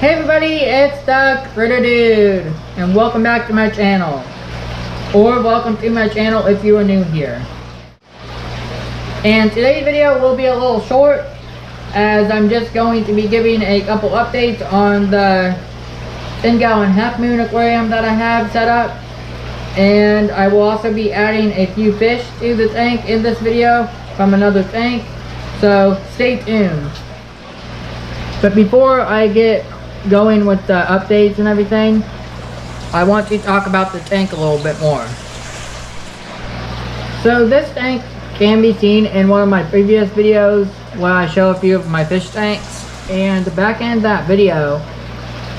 Hey everybody, it's the Critter Dude, and welcome back to my channel. Or welcome to my channel if you are new here. And today's video will be a little short, as I'm just going to be giving a couple updates on the 10-gallon half moon aquarium that I have set up. And I will also be adding a few fish to the tank in this video from another tank, so stay tuned. But before I get going with the updates and everything, I want to talk about the tank a little bit more. So this tank can be seen in one of my previous videos where I show a few of my fish tanks, and back in that video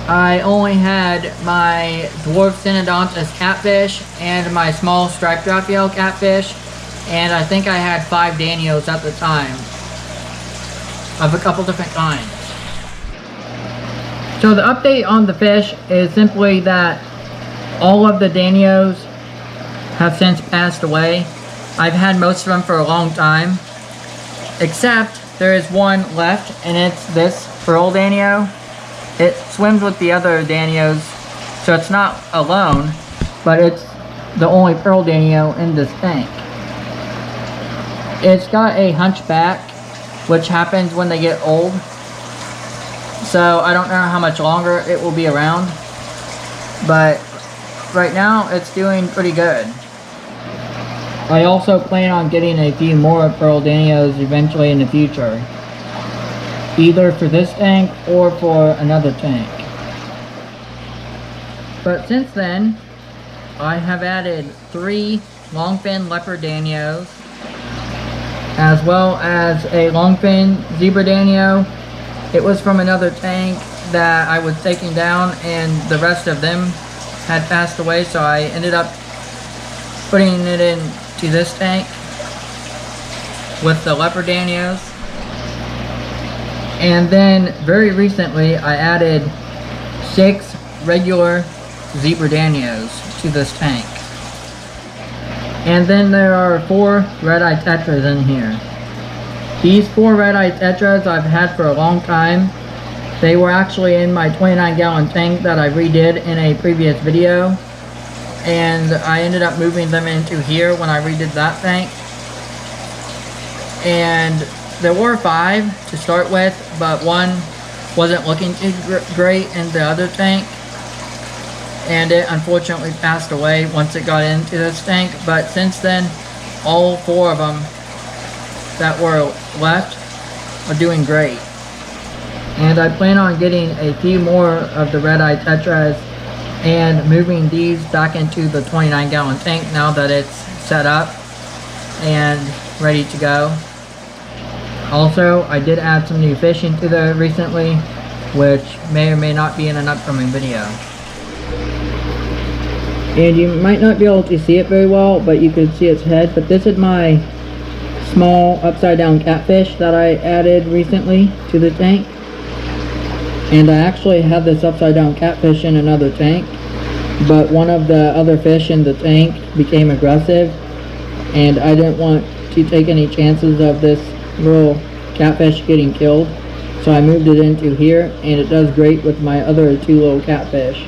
I only had my dwarf synodontus catfish and my small striped Raphael catfish, and I think I had 5 Danios at the time of a couple different kinds. So the update on the fish is simply that all of the Danios have since passed away. I've had most of them for a long time, except there is one left, and it's this pearl Danio. It swims with the other Danios, so it's not alone, but it's the only pearl Danio in this tank. It's got a hunchback, which happens when they get old. So I don't know how much longer it will be around, but right now it's doing pretty good. I also plan on getting a few more pearl Danios eventually in the future, either for this tank or for another tank. But since then, I have added 3 longfin leopard Danios, as well as a longfin zebra Danio. It was from another tank that I was taking down, and the rest of them had passed away, so I ended up putting it into this tank with the leopard Danios. And then very recently I added 6 regular zebra Danios to this tank. And then there are 4 red-eye tetras in here. These 4 red-eye tetras I've had for a long time. They were actually in my 29-gallon tank that I redid in a previous video, and I ended up moving them into here when I redid that tank. And there were 5 to start with, but one wasn't looking too great in the other tank, and it unfortunately passed away once it got into this tank. But since then, all 4 of them that were left are doing great, and I plan on getting a few more of the red-eye tetras and moving these back into the 29-gallon tank now that it's set up and ready to go. Also, I did add some new fish into there recently, which may or may not be in an upcoming video. And you might not be able to see it very well, but you can see its head. But this is my small upside down catfish that I added recently to the tank. And I actually had this upside down catfish in another tank, but one of the other fish in the tank became aggressive, and I didn't want to take any chances of this little catfish getting killed, so I moved it into here, and it does great with my other 2 little catfish.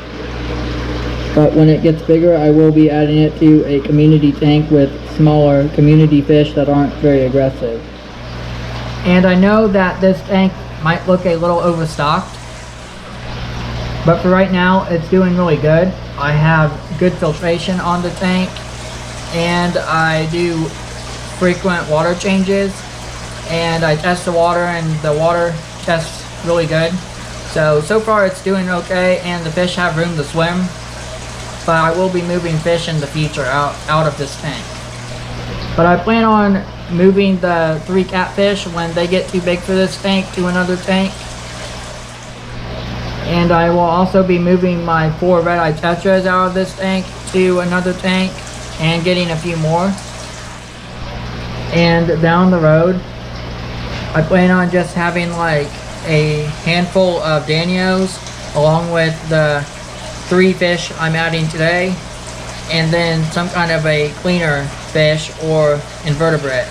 But when it gets bigger, I will be adding it to a community tank with smaller community fish that aren't very aggressive. And I know that this tank might look a little overstocked, but for right now it's doing really good. I have good filtration on the tank, and I do frequent water changes, and I test the water, and the water tests really good. So far it's doing okay, and the fish have room to swim. But I will be moving fish in the future out of this tank. But I plan on moving the 3 catfish when they get too big for this tank to another tank. And I will also be moving my 4 red-eye tetras out of this tank to another tank and getting a few more. And down the road, I plan on just having like a handful of Danios along with the 3 fish I'm adding today, and then some kind of a cleaner fish or invertebrate,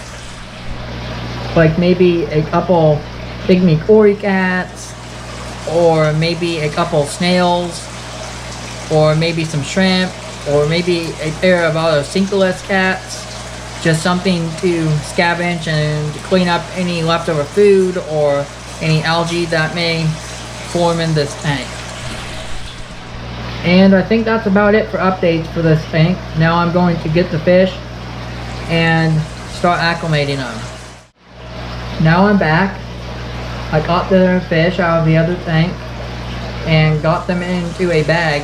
like maybe a couple pygmy cory cats, or maybe a couple snails, or maybe some shrimp, or maybe a pair of other cincoless cats. Just something to scavenge and clean up any leftover food or any algae that may form in this tank. And I think that's about it for updates for this tank. Now I'm going to get the fish and start acclimating them. Now I'm back. I got the fish out of the other tank and got them into a bag.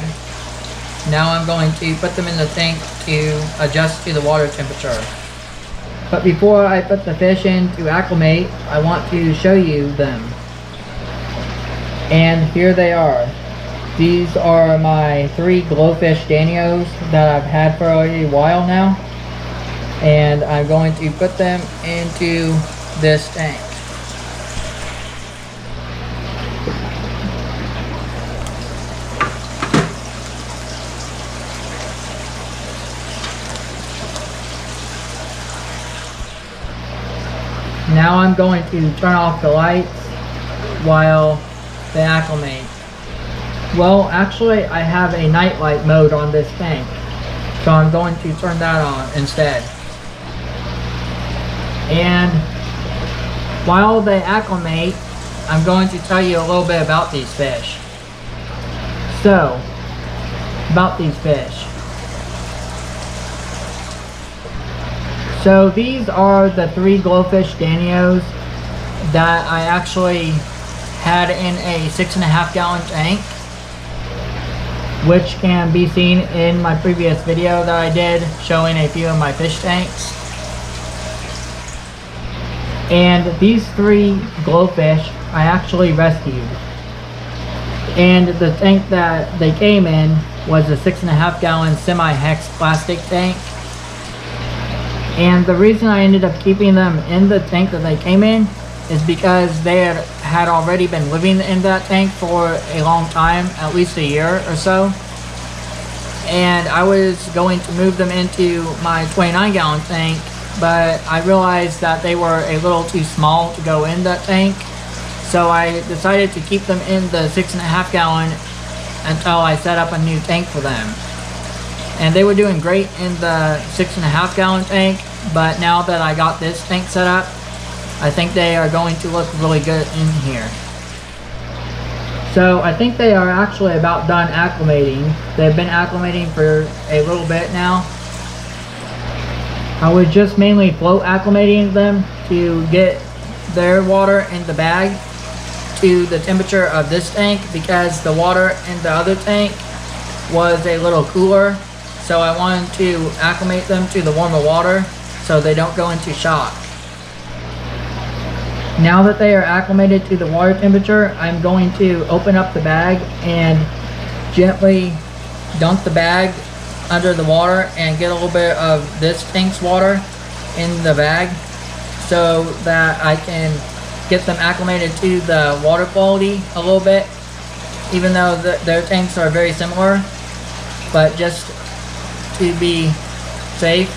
Now I'm going to put them in the tank to adjust to the water temperature. But before I put the fish in to acclimate, I want to show you them. And here they are. These are my 3 GLOFISH Danios that I've had for a while now. And I'm going to put them into this tank. Now I'm going to turn off the lights while they acclimate. Well, actually I have a night light mode on this tank, so I'm going to turn that on instead. And while they acclimate, I'm going to tell you a little bit about these fish. So, about these fish. So these are the 3 GLOFISH Danios that I actually had in a 6.5 gallon tank, which can be seen in my previous video that I did showing a few of my fish tanks. And these 3 GLOFISH I actually rescued. And the tank that they came in was a 6.5 gallon semi-hex plastic tank. And the reason I ended up keeping them in the tank that they came in is because they had already been living in that tank for a long time, at least a year or so. And I was going to move them into my 29 gallon tank, but I realized that they were a little too small to go in that tank. So I decided to keep them in the 6.5 gallon until I set up a new tank for them. And they were doing great in the 6.5 gallon tank, but now that I got this tank set up, I think they are going to look really good in here. So I think they are actually about done acclimating. They've been acclimating for a little bit now. I was just mainly float acclimating them to get their water in the bag to the temperature of this tank, because the water in the other tank was a little cooler. So I wanted to acclimate them to the warmer water so they don't go into shock. Now that they are acclimated to the water temperature, I'm going to open up the bag and gently dunk the bag under the water and get a little bit of this tank's water in the bag so that I can get them acclimated to the water quality a little bit, even though their tanks are very similar, but just to be safe.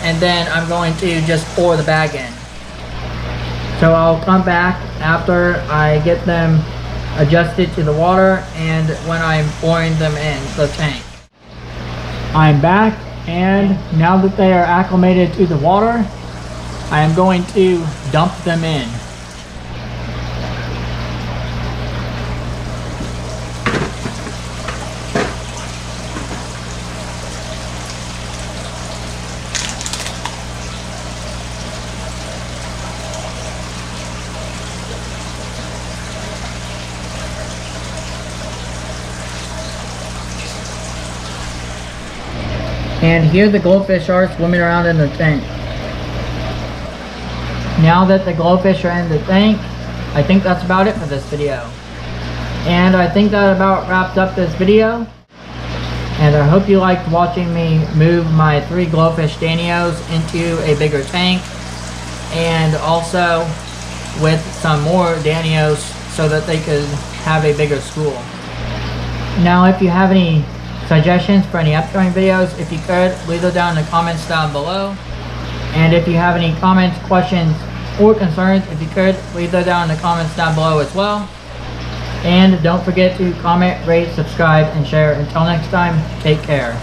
And then I'm going to just pour the bag in. So I'll come back after I get them adjusted to the water and when I'm pouring them in the tank. I'm back, and now that they are acclimated to the water, I am going to dump them in. And here the GLOFISH are swimming around in the tank. Now that the GLOFISH are in the tank, I think that's about it for this video. And I think that about wraps up this video. And I hope you liked watching me move my 3 GLOFISH Danios into a bigger tank, and also with some more Danios so that they could have a bigger school. Now if you have any suggestions for any upcoming videos, if you could, leave them down in the comments down below. And if you have any comments, questions, or concerns, if you could, leave them down in the comments down below as well. And don't forget to comment, rate, subscribe, and share. Until next time, take care.